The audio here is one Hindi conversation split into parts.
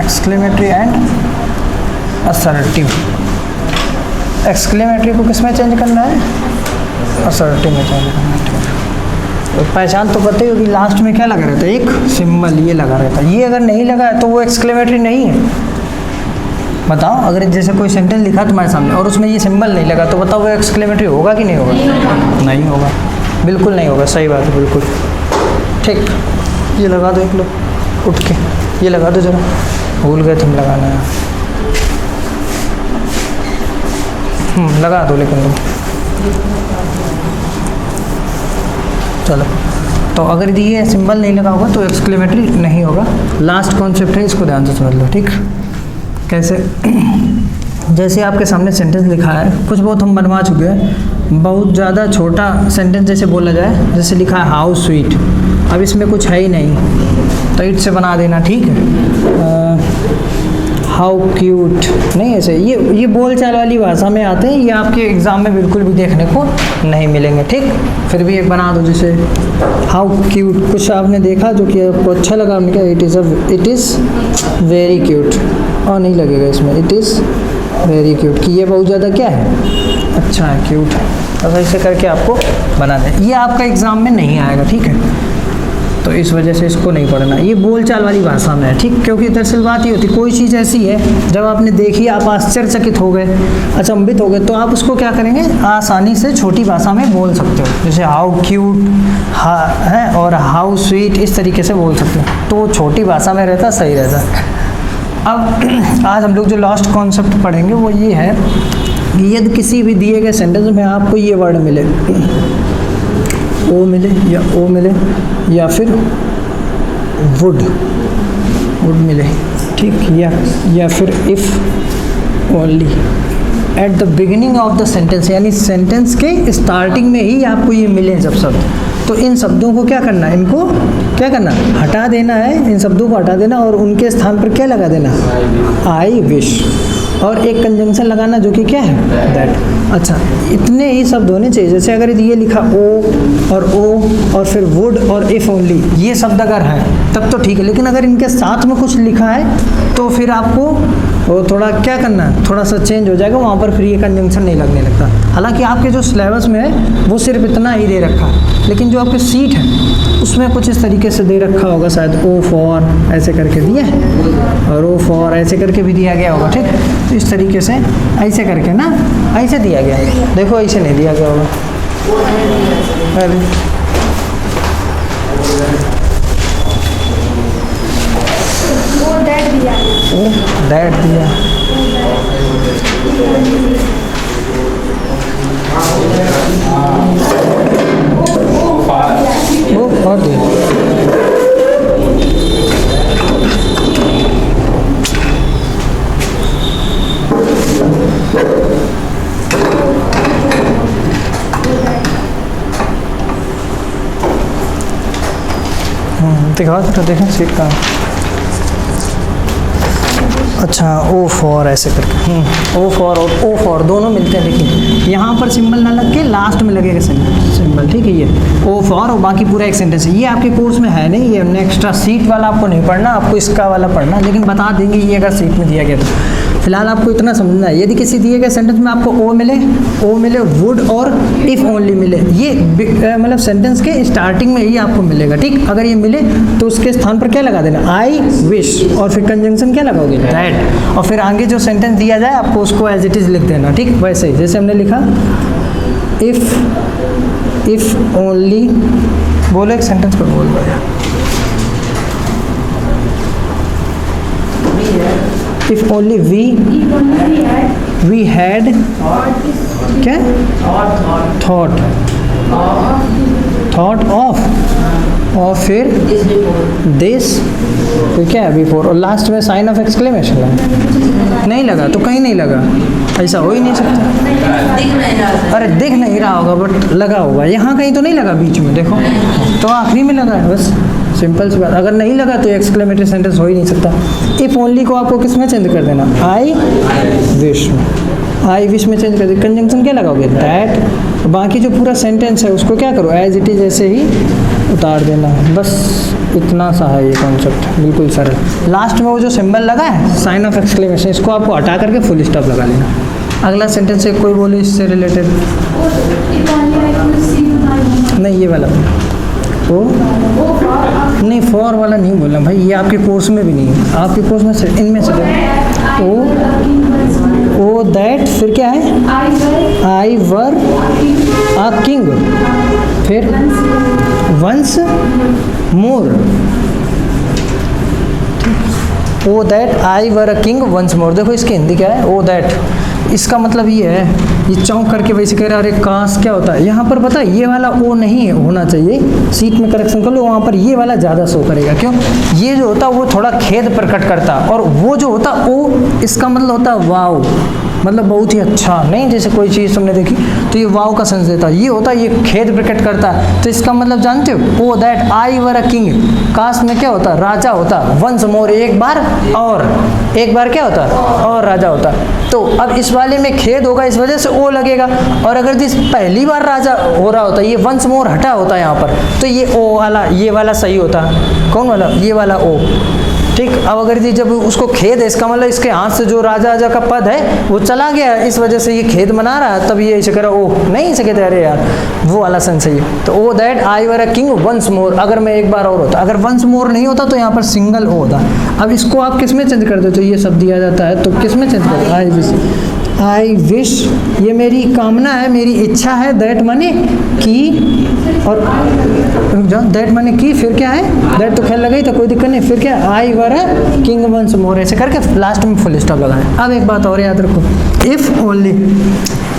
Exclamatory and assertive. एक्सक्लेमेटरी को किस में चेंज करना है? असर्टिव में चेंज करना है। तो पहचान तो पता ही होगी, लास्ट में क्या लगा रहता है? एक सिंबल ये लगा रहता है। ये अगर नहीं लगा है तो वो एक्सक्लेमेटरी नहीं है। बताओ, अगर जैसे कोई सेंटेंस लिखा तुम्हारे सामने और उसमें ये सिंबल नहीं लगा तो बताओ वो एक्सक्लेमेटरी होगा कि नहीं होगा? नहीं होगा, बिल्कुल नहीं होगा। सही बात है, बिल्कुल ठीक। ये लगा दो, एक लोग उठ के ये लगा दो जरा, भूल गए तुम लगाना है। लगा दो लेकिन तुम। चलो, तो अगर ये सिंबल नहीं लगा होगा तो एक्सक्लेमेटरी नहीं होगा। लास्ट कॉन्सेप्ट है, इसको ध्यान से समझ लो, ठीक? कैसे? जैसे आपके सामने सेंटेंस लिखा है, कुछ बहुत हम बनवा चुके हैं। बहुत ज़्यादा छोटा सेंटेंस जैसे बोला जाए, जैसे लिखा है हाउ स्वीट, अब इसमें कुछ है ही नहीं तो इट से बना देना, ठीक है? हाउ क्यूट नहीं, ऐसे ये बोलचाल वाली भाषा में आते हैं, ये आपके एग्ज़ाम में बिल्कुल भी देखने को नहीं मिलेंगे, ठीक? फिर भी एक बना दो, जैसे हाउ क्यूट, कुछ आपने देखा जो कि आपको अच्छा लगा, हमने कहा इट इज़ वेरी क्यूट, और नहीं लगेगा इसमें, इट इज़ वेरी क्यूट कि ये बहुत ज़्यादा क्या है, अच्छा है, क्यूट है। तो ऐसे करके आपको बना दें, ये आपका एग्ज़ाम में नहीं आएगा, ठीक है? तो इस वजह से इसको नहीं पढ़ना, ये बोलचाल वाली भाषा में है, ठीक? क्योंकि दरअसल बात ये होती, कोई चीज़ ऐसी है जब आपने देखी आप आश्चर्यचकित हो गए, अचंभित हो गए, तो आप उसको क्या करेंगे, आसानी से छोटी भाषा में बोल सकते हो। जैसे हाउ क्यूट है और हाउ स्वीट, इस तरीके से बोल सकते हो, तो छोटी भाषा में रहता सही रहता। अब आज हम लोग जो लास्ट कॉन्सेप्ट पढ़ेंगे वो ये है कि यदि किसी भी दिए गए सेंटेंस में आपको ये वर्ड मिले, ओ मिले या ओ मिले या फिर वुड मिले, ठीक? या फिर if only at the beginning of the sentence, यानी सेंटेंस के स्टार्टिंग में ही आपको ये मिले जब शब्द, तो इन शब्दों को क्या करना है, इनको क्या करना, हटा देना है, इन शब्दों को हटा देना और उनके स्थान पर क्या लगा देना, आई विश, और एक कंजंक्शन लगाना जो कि क्या है, दैट। अच्छा, इतने ही शब्द होने चाहिए। जैसे अगर ये लिखा ओ और फिर वुड और इफ़ ओनली, ये शब्द अगर हैं तब तो ठीक है, लेकिन अगर इनके साथ में कुछ लिखा है तो फिर आपको वो थोड़ा क्या करना है, थोड़ा सा चेंज हो जाएगा वहाँ पर, फिर ये कंजंक्शन नहीं लगने लगता। हालांकि आपके जो सिलेबस में है वो सिर्फ इतना ही दे रखा है, लेकिन जो आपके सीट है उसमें कुछ इस तरीके से दे रखा होगा, शायद ओ फॉर ऐसे करके दिया है और ओ फॉर ऐसे करके भी दिया गया होगा, ठीक? तो इस तरीके से ऐसे करके ना, ऐसे दिया गया है, देखो ऐसे नहीं दिया गया होगा, अरे दैट दिया, वो बहुत दिया। दिखाओ तो देखें सीट का। अच्छा, ओ फॉर ऐसे करके, ओ फॉर और ओ फॉर दोनों मिलते हैं, लेकिन यहाँ पर सिंबल ना लग के लास्ट में लगेगा सिंबल, ठीक है? ये ओ फॉर और बाकी पूरा एक सेंटेंस है। ये आपके कोर्स में है नहीं, ये हमने एक्स्ट्रा सीट वाला आपको नहीं पढ़ना, आपको इसका वाला पढ़ना, लेकिन बता देंगे ये अगर सीट में दिया गया तो। फिलहाल आपको इतना समझना है, यदि किसी दिए गए सेंटेंस में आपको ओ मिले वुड और इफ़ ओनली मिले, ये मतलब सेंटेंस के स्टार्टिंग में ही आपको मिलेगा, ठीक? अगर ये मिले तो उसके स्थान पर क्या लगा देना, आई विश, और फिर कंजंक्शन क्या लगाओगे, दैट, और फिर आगे जो सेंटेंस दिया जाए आपको उसको एज इट इज़ लिख देना, ठीक? वैसे ही जैसे हमने लिखा इफ़ ओनली, बोलो एक सेंटेंस पर बोल दो, if only we had क्या thought of, और फिर this फिर क्या है, बिफोर, और लास्ट में साइन ऑफ एक्सक्लेमेशन है, नहीं लगा तो कहीं नहीं लगा, ऐसा हो ही नहीं सकता। अरे दिख नहीं रहा होगा बट लगा होगा, यहाँ कहीं तो नहीं लगा बीच में, देखो तो आखिरी में लगा है, बस सिंपल सी बात। अगर नहीं लगा तो एक्सक्लेमेटरी सेंटेंस हो ही नहीं सकता। इफ़ ओनली को आपको किस में चेंज कर देना, आई विश में, आई विश में चेंज कर दे, कंजंक्शन क्या लगाओगे, दैट, बाकी जो पूरा सेंटेंस है उसको क्या करो, एज इट इज़ ऐसे ही उतार देना, बस इतना सा है ये कॉन्सेप्ट, बिल्कुल सरल। लास्ट में वो जो सिंबल लगा है साइन ऑफ एक्सक्लेमेशन, इसको आपको हटा करके फुल स्टॉप लगा लेना। अगला सेंटेंस एक कोई बोले इससे रिलेटेड, नहीं ये वाला ओ नहीं, फॉर वाला नहीं बोलना भाई, ये आपके कोर्स में भी नहीं है, आपके कोर्स में से इनमें से ओ दैट, फिर क्या है आई वर अ किंग, फिर once more, oh that I were a king once more. देखो इसकी हिंदी क्या है, ओ दैट, इसका मतलब ये है, ये चौंक करके वैसे कह रहा है, अरे काश क्या होता है, यहाँ पर पता है ये वाला ओ नहीं होना चाहिए, सीट में करेक्शन कर लो, वहाँ पर ये वाला ज़्यादा शो करेगा। क्यों, ये जो होता है वो थोड़ा खेद प्रकट करता, और वो जो होता ओ, इसका मतलब होता है वाव, मतलब बहुत ही अच्छा, नहीं जैसे कोई चीज़ तुमने देखी तो ये वाव का सेंस देता है, ये होता है ये खेद प्रकट करता है। तो इसका मतलब जानते हो, ओ that I were a king, काश में क्या होता, राजा होता, वंस मोर, एक बार, और एक बार क्या होता, और राजा होता। तो अब इस वाले में खेद होगा, इस वजह से ओ लगेगा, और अगर जिस पहली बार राजा हो रहा होता, ये वंस मोर हटा होता है यहाँ पर, तो ये ओ वाला, ये वाला सही होता, कौन वाला, ये वाला ओ, ठीक। अब अगर जी जब उसको खेद है, इसका मतलब इसके हाथ से जो राजा का पद है वो चला गया, इस वजह से ये खेद मना रहा है, तब ये ऐसे कह रहा ओ, नहीं ऐसे कहते, अरे यार वो वाला सेंस है। तो O that I were a king once more, अगर मैं एक बार और होता, अगर वंस मोर नहीं होता तो यहाँ पर सिंगल ओ होता। अब इसको आप किस में चेंज कर दो, तो ये सब दिया जाता है, तो किस में चेंज कर दो, आई विश, आई विश, ये मेरी कामना है, मेरी इच्छा है, दैट माने की, और दैट माने की, फिर क्या है, दैट तो खेल लगा ही था, कोई दिक्कत नहीं, फिर क्या, आई वर अ किंग वंस मोर, ऐसे करके लास्ट में फुल स्टॉप लगाएं। अब एक बात और याद रखो, इफ ओनली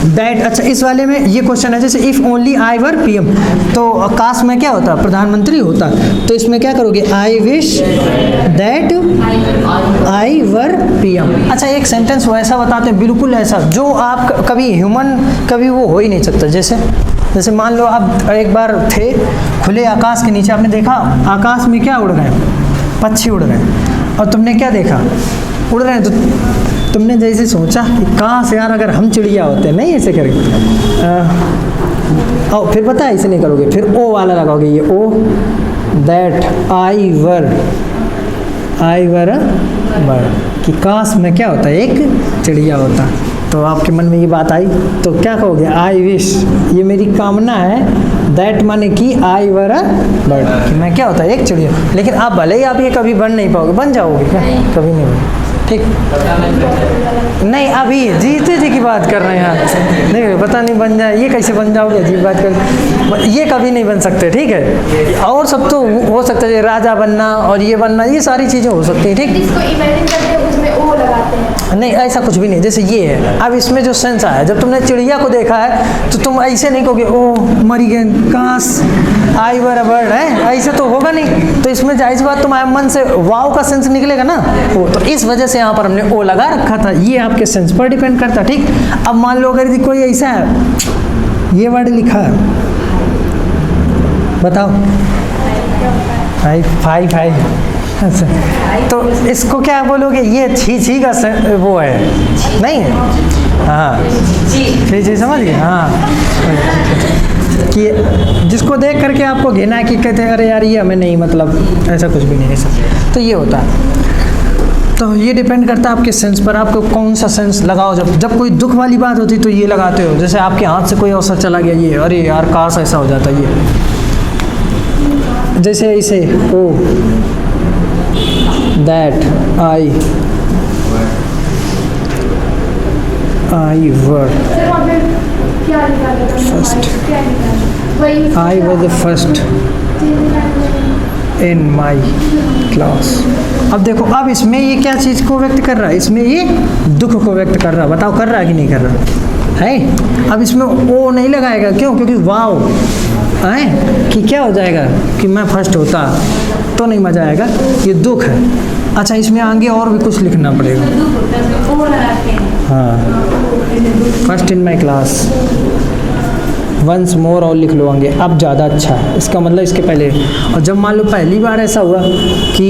दैट, अच्छा इस वाले में ये क्वेश्चन है, जैसे if only I were PM, तो काश में क्या होता, प्रधानमंत्री होता, तो इसमें क्या करोगे, आई wish that I were PM. अच्छा एक सेंटेंस वैसा बताते हैं, बिल्कुल ऐसा जो आप कभी ह्यूमन कभी वो हो ही नहीं सकता। जैसे मान लो आप एक बार थे खुले आकाश के नीचे, आपने देखा आकाश में क्या उड़ गए, पक्षी उड़ गए, और तुमने क्या देखा, उड़ रहे हैं, तो तुमने जैसे सोचा कि काश यार अगर हम चिड़िया होते, नहीं ऐसे करेंगे, और फिर पता है ऐसे नहीं करोगे, फिर ओ वाला लगाओगे, ये ओ दैट आई वर बर्ड, कि काश में क्या होता है, एक चिड़िया होता। तो आपके मन में ये बात आई तो क्या कहोगे, आई विश, ये मेरी कामना है, दैट माने कि आई वर अ बर्ड, कि मैं क्या होता है, एक चिड़िया। लेकिन आप भले ही आप ये कभी बन नहीं पाओगे, बन जाओगे क्या, कभी नहीं बन, ठीक नहीं, अभी जीते जी की बात कर रहे हैं आप, नहीं पता नहीं बन जाए, ये कैसे बन जाओगे, अजीब बात कर, ये कभी नहीं बन सकते, ठीक है। और सब तो हो सकता है, राजा बनना और ये बनना, ये सारी चीज़ें हो सकती हैं, ठीक। इसको इमेजिन करते हैं, उसमें ओ लगाते हैं, नहीं ऐसा कुछ भी नहीं, जैसे ये है, अब इसमें जो सेंस आया, जब तुमने चिड़िया को देखा है तो तुम ऐसे नहीं कहोगे ओ मरी गए, काश आई वर अ बर्ड, है ऐसे तो होगा नहीं। तो इसमें जाहिर बात तुम्हारे मन से वाव का सेंस निकलेगा ना, वो तो इस वजह से यहाँ पर हमने ओ लगा रखा था, ये आपके सेंस पर डिपेंड करता, ठीक। अब मान लो अगर कोई ऐसा है, ये वर्ड लिखा है, बताओ फाइव अच्छा, तो इसको क्या बोलोगे, ये छी का वो है, नहीं है, हाँ छी समझ गए, हाँ, कि जिसको देख करके आपको घिना कि कहते हैं अरे यार ये हमें नहीं, मतलब ऐसा कुछ भी नहीं है सर, तो ये होता है। तो ये डिपेंड करता है आपके सेंस पर, आपको कौन सा सेंस लगाओ। जब कोई दुख वाली बात होती तो ये लगाते हो, जैसे आपके हाथ से कोई अवसर चला गया, ये अरे यार काश ऐसा हो जाता, ये जैसे ऐसे O that I were first, I was the first in my class. अब देखो, अब इसमें ये क्या चीज़ को व्यक्त कर रहा है, इसमें ये दुख को व्यक्त कर रहा है, बताओ कर रहा है कि नहीं कर रहा है। अब इसमें ओ नहीं लगाएगा, क्यों, क्योंकि वाव है कि क्या हो जाएगा कि मैं फर्स्ट होता तो नहीं मजा आएगा, ये दुख है। अच्छा इसमें आगे और भी कुछ लिखना पड़ेगा, हाँ first in my class once more और लिख लो आगे, अब ज़्यादा अच्छा है, इसका मतलब इसके पहले। और जब मान लो पहली बार ऐसा हुआ कि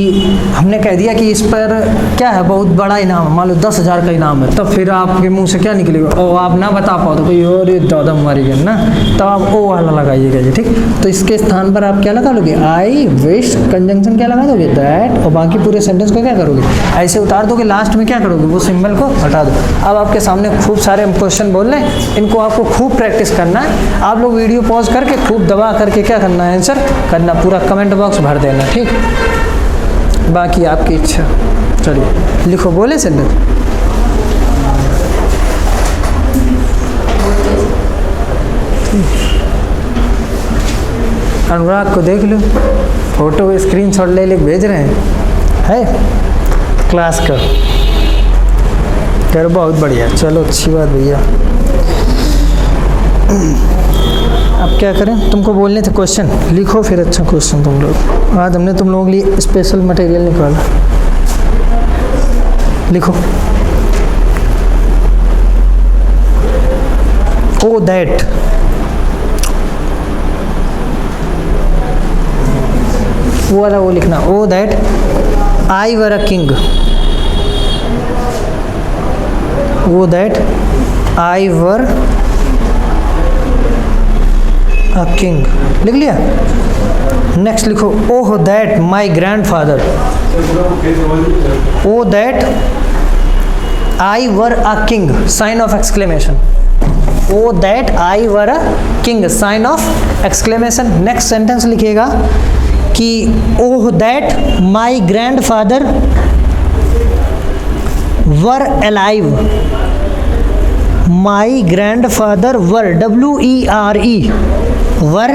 हमने कह दिया कि इस पर क्या है, बहुत बड़ा इनाम, मान लो 10,000 का इनाम है, तब फिर आपके मुंह से क्या निकलेगा, और आप ना बता पाओ तो कोई और ज़्यादा मारी गए ना, तब आप ओ वाला लगाइएगा जी, ठीक। तो इसके स्थान पर आप क्या लगा लोगे, आई विश, कंजंक्शन क्या लगा दोगे, दैट, और बाकी पूरे सेंटेंस को क्या करोगे, ऐसे उतार दोगे, लास्ट में क्या करोगे, वो सिंबल को हटा दो। अब आपके सामने खूब सारे क्वेश्चन बोल रहे हैं, इनको आपको खूब प्रैक्टिस करना है। आप लोग वीडियो पॉज करके खूब दबा करके क्या करना है, आंसर करना, पूरा कमेंट बॉक्स भर देना, ठीक। बाकी आपकी इच्छा। चलिए लिखो, बोले सेंटेंस। अनुराग को देख लो, फोटो स्क्रीनशॉट ले ले भेज रहे हैं, है क्लास का। खैर बहुत बढ़िया, चलो अच्छी बात भैया। अब क्या करें, तुमको बोलने थे क्वेश्चन, लिखो फिर अच्छा क्वेश्चन तुम लोग। आज हमने तुम लोगों के लिए स्पेशल मटेरियल निकाला, लिखो। ओ दैट, वो वाला वो लिखना, O that I were a king, वो that I were a king, लिख लिया। नेक्स्ट लिखो, oh that my grandfather, O that I were a king, sign of exclamation, O that I were a king, sign of exclamation. Next sentence लिखिएगा कि oh that my grandfather were alive, my grandfather were, WERE, were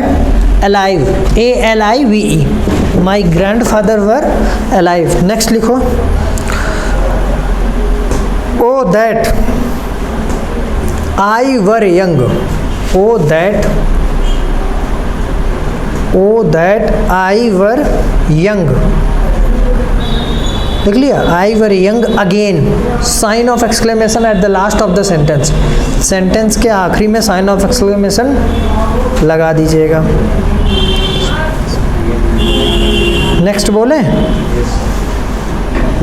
alive, ALIVE, my grandfather were alive. Next लिखो, O that I were young, O that I were young, लिख लिया। I were young again, sign of exclamation at the last of the sentence, sentence के आखिरी में साइन ऑफ एक्सक्लेमेशन लगा दीजिएगा। नेक्स्ट बोले,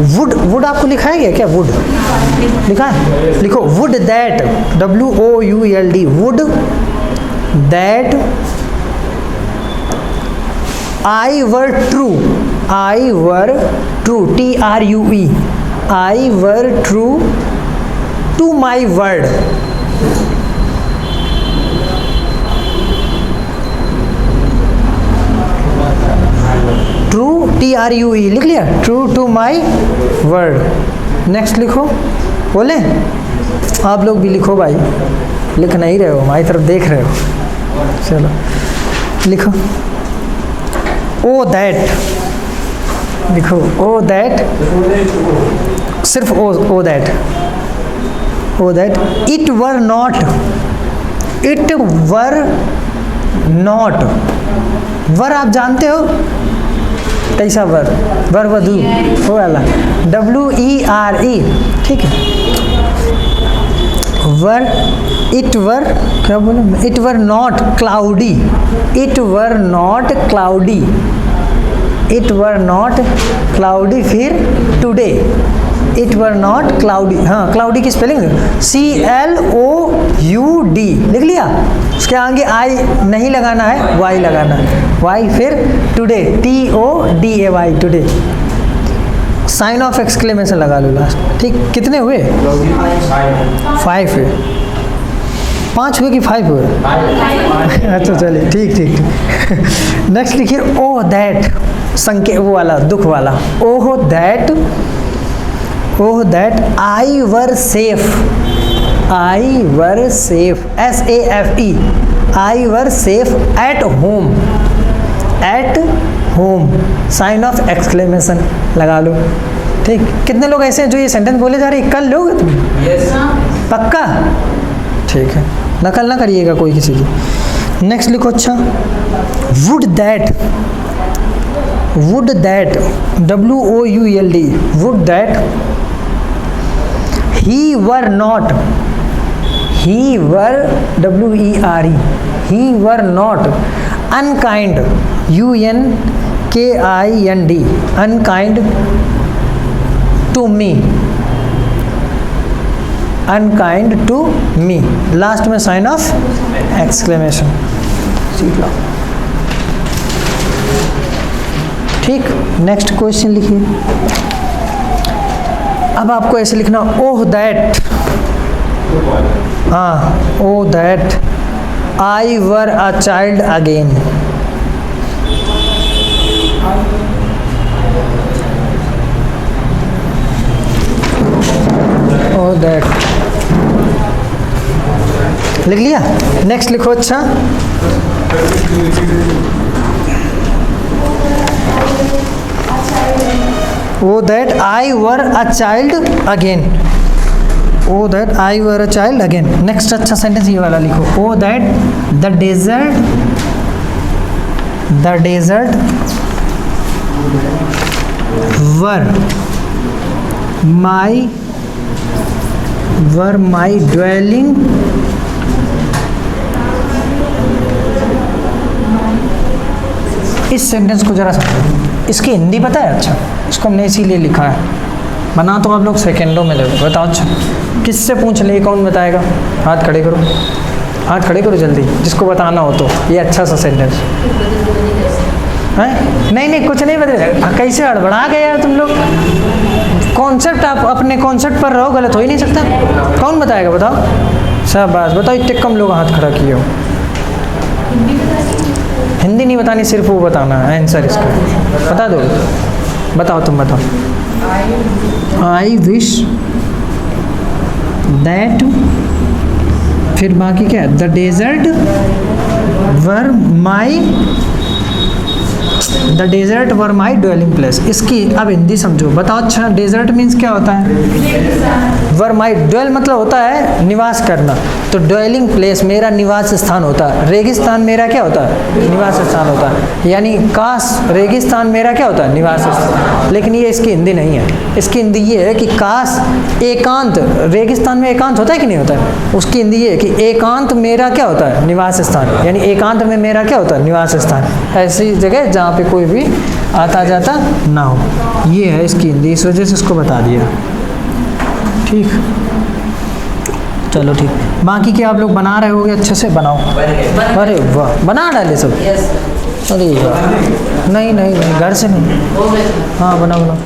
वुड, वुड आपको लिखा है क्या, वुड लिखा है, लिखो would that, WOULD, would that I were true, I were true, TRUE, I were true to my word, true, TRUE, लिख लिया, true to my word. Next लिखो, बोले आप लोग भी लिखो भाई, लिख नहीं रहे हो, हमारी तरफ देख रहे हो। चलो लिखो, ओ दैट, लिखो ओ दैट, सिर्फ O that, O that it were not, it were not, were आप जानते हो कैसा वर, वर वधू, वो वाला, WERE, ठीक है। वर, इट वर, क्या बोले, it were not cloudy, it were not cloudy, it were not cloudy, फिर today, it were not cloudy, हाँ क्लाउडी की स्पेलिंग CLOUD, लिख लिया। उसके आगे आई नहीं लगाना है, वाई लगाना है, वाई, फिर today, TODAY, today, sign of exclamation लगा लो लास्ट, ठीक। कितने हुए, 5 हुए, 5 हुए कि 5 हुए, अच्छा चलिए ठीक ठीक। नेक्स्ट लिखिए, ओह दैट, संकेत वो वाला, दुख वाला, oh that I were safe, I were safe, SAFE, I were safe at home, at home, sign of exclamation लगा लो, ठीक। कितने लोग ऐसे हैं जो ये सेंटेंस बोले जा रहे हैं, कल लोगे तुम? यस, पक्का, ठीक है, नकल ना करिएगा कोई किसी की। नेक्स्ट लिखो, अच्छा would that, would that, WOULD, would that he were not, he were, WERE, he were not unkind, UNKIND, unkind to me, unkind to me, last में साइन ऑफ एक्सक्लेमेशन। ठीक, नेक्स्ट क्वेश्चन लिखिए। अब आपको ऐसे लिखना, ओह दैट, हाँ, oh that I were a child again. Oh that लिख लिया। नेक्स्ट लिखो। अच्छा, Oh that I were a child again. Oh that I were a child again. Next अच्छा सेंटेंस ये वाला लिखो। Oh that the desert were my dwelling इस सेंटेंस को जरा समझो। इसकी हिंदी पता है? अच्छा, इसको हमने इसीलिए लिखा है, बना तो आप लोग सेकेंडों में ले। बताओ अच्छा, किससे पूछ ले, कौन बताएगा? हाथ खड़े करो, हाथ खड़े करो जल्दी, जिसको बताना हो तो। ये अच्छा सा सेंटेंस है। नहीं कुछ नहीं बदलेगा। कैसे हड़बड़ा गए यार तुम लोग? कॉन्सेप्ट, आप अपने कॉन्सेप्ट पर रहो, गलत हो ही नहीं सकता। कौन बताएगा? बताओ। शाबाश, बताओ। इतने कम लोग हाथ खड़ा किए हो। हिंदी नहीं बतानी, सिर्फ वो बताना है आंसर इसका। बता दो, बताओ, तुम बताओ। आई विश दैट, फिर बाकी क्या है? The desert were my dwelling place. इसकी अब हिंदी समझो, बताओ। अच्छा, डेजर्ट मीन्स क्या होता है? वर माई, ड्वेल मतलब होता है निवास करना, तो ड्वेलिंग प्लेस मेरा निवास स्थान होता है। रेगिस्तान मेरा क्या होता है? निवास स्थान होता है। यानी काश रेगिस्तान मेरा क्या होता है? निवास स्थान। लेकिन ये इसकी हिंदी नहीं है। इसकी हिंदी ये है कि काश एकांत, रेगिस्तान में एकांत होता है कि नहीं होता है? उसकी हिंदी ये है कि एकांत मेरा क्या होता है? निवास स्थान। यानी एकांत में मेरा क्या होता है? निवास स्थान। ऐसी जगह जहाँ पे कोई भी आता जाता ना हो, ये है इसकी हिंदी। इस वजह से इसको बता दिया। ठीक, चलो ठीक। बाकी क्या आप लोग बना रहे होगे? अच्छे से बनाओ। अरे वाह, बना डाले सब। अरे वाह, नहीं घर से नहीं। हाँ, बनाओ।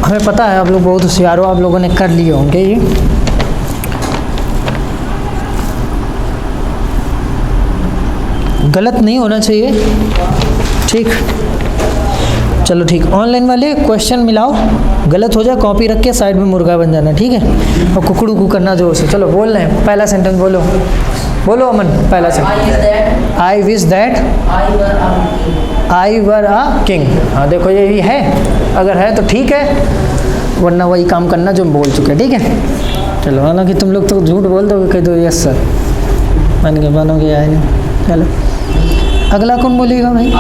हमें पता है आप लोग बहुत होशियार हो, आप लोगों ने कर लिए होंगे ये। गलत नहीं होना चाहिए। ठीक, चलो ठीक। ऑनलाइन वाले क्वेश्चन मिलाओ, गलत हो जाए कॉपी रख के साइड में मुर्गा बन जाना, ठीक है? और कुकड़ू कू करना जोर से। चलो बोल रहे हैं, पहला सेंटेंस बोलो। बोलो अमन, पहला sentence. I wish that I were a king. हाँ देखो, यही है। अगर है तो ठीक है, वरना वही काम करना जो हम बोल चुके हैं, ठीक है? चलो, हालांकि तुम लोग तो झूठ बोल दोगे, कह दो यस सर, मान के बनोगे या नहीं। चलो, अगला कौन बोलेगा भाई?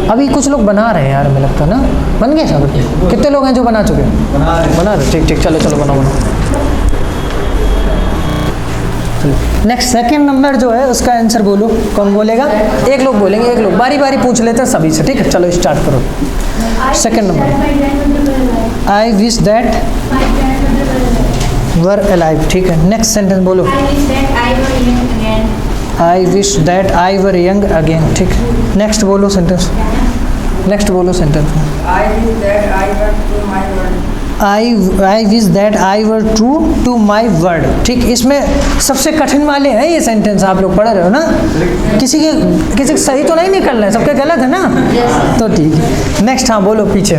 अभी कुछ लोग बना रहे हैं यार, मुझे लगता है ना। बन गए सब? कितने लोग हैं जो बना चुके? बना रहे। ठीक, चलो बनाओ। नेक्स्ट सेकंड नंबर जो है उसका आंसर बोलो। कौन बोलेगा? एक लोग बोलेंगे, एक लोग बारी बारी पूछ लेते हैं सभी से, ठीक है? चलो स्टार्ट करो। Second number, I wish that were alive. ठीक है, नेक्स्ट सेंटेंस बोलो। I wish that I were young again. ठीक, नेक्स्ट बोलो sentence. I wish that I were true to my word. ठीक, इसमें सबसे कठिन वाले हैं ये सेंटेंस, आप लोग पढ़ रहे हो ना? किसी के सही तो नहीं निकल रहा है, सबके गलत है ना? तो ठीक है, नेक्स्ट। हाँ बोलो पीछे।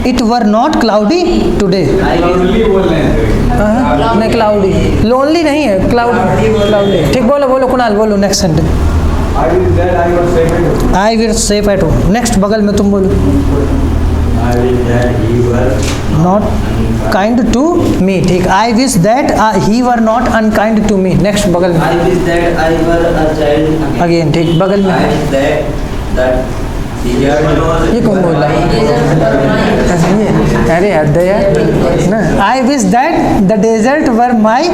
It were not cloudy today. नहीं, क्लाउडी, लोनली नहीं है, क्लाउडी। ठीक, बोलो कुणाल, बोलो next sentence. I will safe at home. Next बगल में तुम बोलो। Not kind to me. ठीक, I wish that he were not unkind to me. Next बगल में। अगेन। ठीक, बगल में। ये कौन बोल रहा है? अरे हद है यार ना। I wish that the desert were my,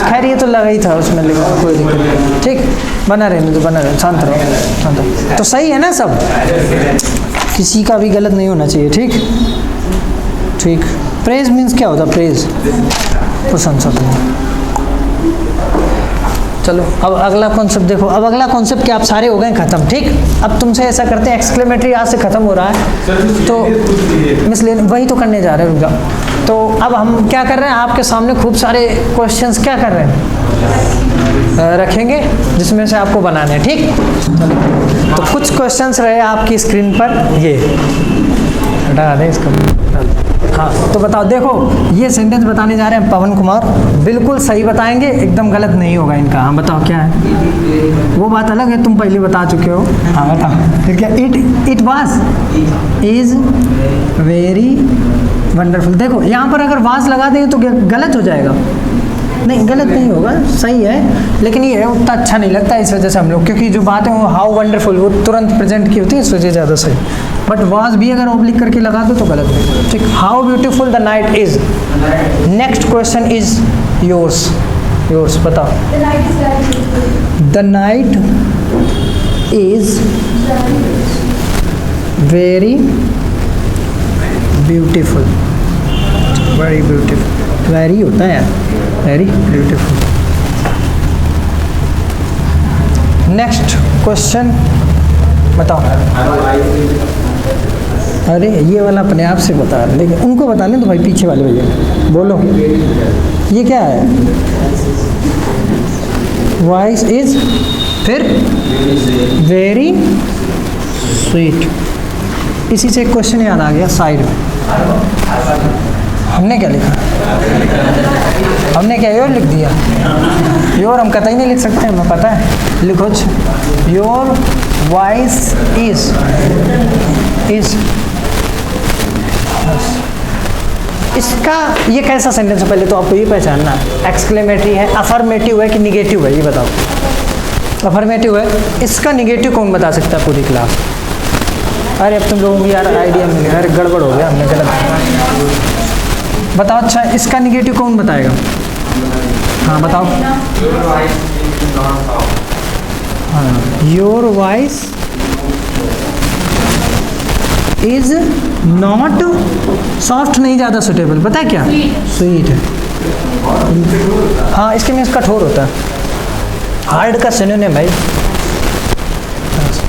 खैर ये तो लगा ही था उसमें, लेकिन कोई दिक्कत नहीं, ठीक बना रहने तो बना रहे, शांत रहो शांत रहो। तो सही है ना सब, किसी का भी गलत नहीं होना चाहिए, ठीक ठीक। प्रेज मीन्स क्या होता है? प्रेज प्रशंसा करना। चलो अब अगला कॉन्सेप्ट देखो। अब अगला कॉन्सेप्ट क्या, आप सारे हो गए खत्म, ठीक। अब तुमसे ऐसा करते हैं, एक्सक्लेमेटरी आज से खत्म हो रहा है तो मिसलेनियस वही तो करने जा रहे हैं, रुक जाओ। तो अब हम क्या कर रहे हैं, आपके सामने खूब सारे क्वेश्चंस क्या कर रहे हैं रखेंगे, जिसमें से आपको बनाने हैं, ठीक। तो कुछ क्वेश्चंस रहे आपकी स्क्रीन पर, ये हटा दें इसको। हाँ तो बताओ, देखो ये सेंटेंस बताने जा रहे हैं पवन कुमार, बिल्कुल सही बताएंगे, एकदम गलत नहीं होगा इनका। हाँ बताओ क्या है, वो बात अलग है, तुम पहले बता चुके हो। हाँ बताओ फिर क्या। It was is very wonderful. देखो यहाँ पर अगर वाज लगा देंगे तो गलत हो जाएगा, नहीं गलत नहीं होगा, सही है, लेकिन ये है उतना अच्छा नहीं लगता, इस वजह से हम लोग, क्योंकि जो बात है वो हाउ वंडरफुल वो तुरंत प्रेजेंट की होती है, इस वजह से ज़्यादा सही। बट वाज भी अगर ऑब्लिक करके लगा दो तो गलत नहीं, ठीक। How beautiful the night is. Next question is yours, yours बताओ। The night is very beautiful, very beautiful, very होता है यार, वेरी ब्यूटीफुल। नेक्स्ट क्वेश्चन बताओ। अरे ये वाला अपने आप से बता रहे, लेकिन उनको बताने तो भाई, पीछे वाले भैया बोलो, ये क्या है? वॉइस इज, फिर वेरी स्वीट। इसी से एक क्वेश्चन याद आ गया साइड में, हमने क्या लिखा? हमने क्या योर लिख दिया? योर हम कतई नहीं लिख सकते, हमें पता है। लिखो योर वॉइस इज इसका ये कैसा सेंटेंस है, पहले तो आपको ये पहचानना है। एक्सक्लेमेटरी है, अफर्मेटिव है कि निगेटिव है, ये बताओ। अफर्मेटिव है, इसका निगेटिव कौन बता सकता है पूरी क्लास? अरे अब तुम लोगों को यार आइडिया मिल गया, अरे गड़बड़ हो गया, हमने गलत बताओ। अच्छा इसका निगेटिव कौन बताएगा? हाँ बताओ। हाँ your voice is not soft, नहीं ज़्यादा सुटेबल, पता है क्या? स्वीट है। हाँ इसके मीन्स कठोर होता है, हार्ड का सिनोनिम भाई।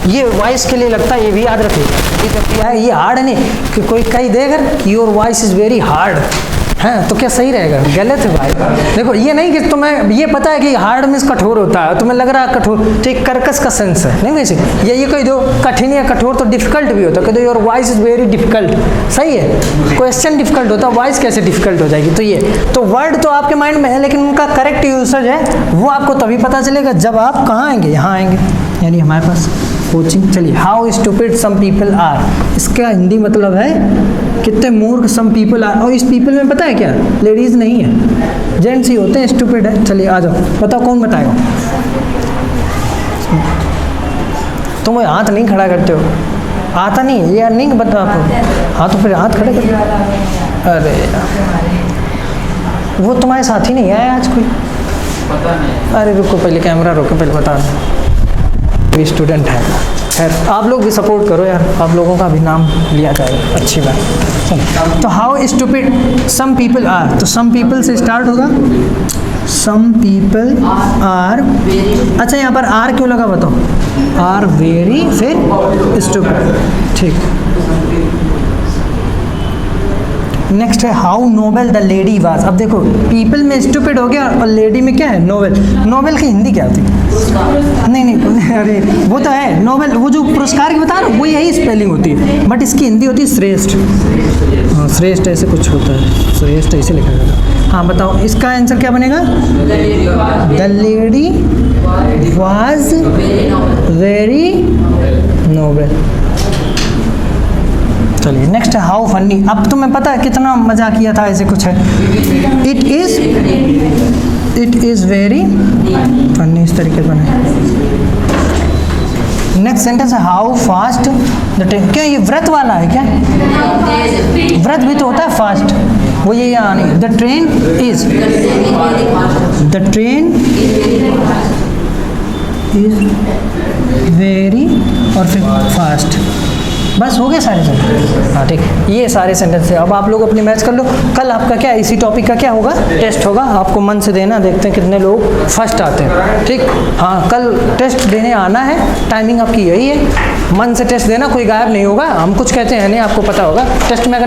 ये वॉइस के लिए लगता है, ये भी याद रखिए, ये हार्ड नहीं कि कोई कही दे अगर your voice is very hard, हैं तो क्या सही रहेगा? गलत है भाई। देखो ये नहीं कि तुम्हें ये पता है कि हार्ड मीन्स कठोर होता है, तुम्हें लग रहा है कठोर, तो एक कर्कश का सेंस है, नहीं वैसे ये कह दो कठिन या कठोर तो डिफिकल्ट भी होता है, कह दो your voice is very difficult, सही है। क्वेश्चन डिफिकल्ट होता है, वॉइस कैसे डिफिकल्ट हो जाएगी? तो ये तो वर्ड तो आपके माइंड में है, लेकिन उनका करेक्ट यूसेज है वो आपको तभी पता चलेगा जब आप कहाँ आएंगे, यहाँ आएंगे, यानी हमारे पास कोचिंग। चलिए, how stupid some people are, इसका हिंदी मतलब है कितने मूर्ख सम पीपल आर। और इस पीपल में पता है क्या, लेडीज नहीं है, जेंट्स ही होते हैं, स्टूपिड है। चलिए आ जाओ, बताओ कौन बताएगा? तुम हाथ नहीं खड़ा करते हो, आता नहीं यार, नहीं बता आपको। हाँ तो फिर हाथ खड़े कर। अरे वो तुम्हारे साथ ही नहीं आया आज कोई? अरे रुको पहले कैमरा रोको, पहले बता दो भी स्टूडेंट है। खैर आप लोग भी सपोर्ट करो यार, आप लोगों का भी नाम लिया जाएगा, अच्छी बात। चलो तो how stupid some people are, तो सम पीपल से स्टार्ट होगा। सम पीपल आर, अच्छा यहाँ पर आर क्यों लगा बताओ? आर वेरी, फिर स्टूपिड, ठीक। नेक्स्ट है how noble the lady was. अब देखो पीपल में स्टूपिड हो गया और लेडी में क्या है? नोबल। नोबल की हिंदी क्या होती है? नहीं अरे वो तो है नोबल, वो जो पुरस्कार की बता रहा हूँ वो यही स्पेलिंग होती है, बट इसकी हिंदी होती है श्रेष्ठ। हाँ श्रेष्ठ ऐसे कुछ होता है, श्रेष्ठ ऐसे लिखा जाता है। हाँ बताओ इसका आंसर क्या बनेगा? The lady was very noble. चलिए नेक्स्ट है हाउ फनी। अब तुम्हें पता है कितना मजा किया था, ऐसे कुछ है। इट इज़ वेरी फनी, इस तरीके से बने। नेक्स्ट सेंटेंस है हाउ फास्ट द ट्रेन। क्या ये व्रत वाला है क्या? व्रत भी तो होता है फास्ट, वो ये यहाँ नहीं। द ट्रेन इज वेरी और फिर फास्ट। बस हो गए सारे सेंटेंस। हाँ ठीक, ये सारे सेंटेंस है। अब आप लोग अपनी मैच कर लो। कल आपका क्या इसी टॉपिक का क्या होगा? टेस्ट होगा। आपको मन से देना, देखते हैं कितने लोग फर्स्ट आते हैं। ठीक, हाँ कल टेस्ट देने आना है, टाइमिंग आपकी यही है। मन से टेस्ट देना, कोई गायब नहीं होगा। हम कुछ कहते हैं नहीं, आपको पता होगा टेस्ट में अगर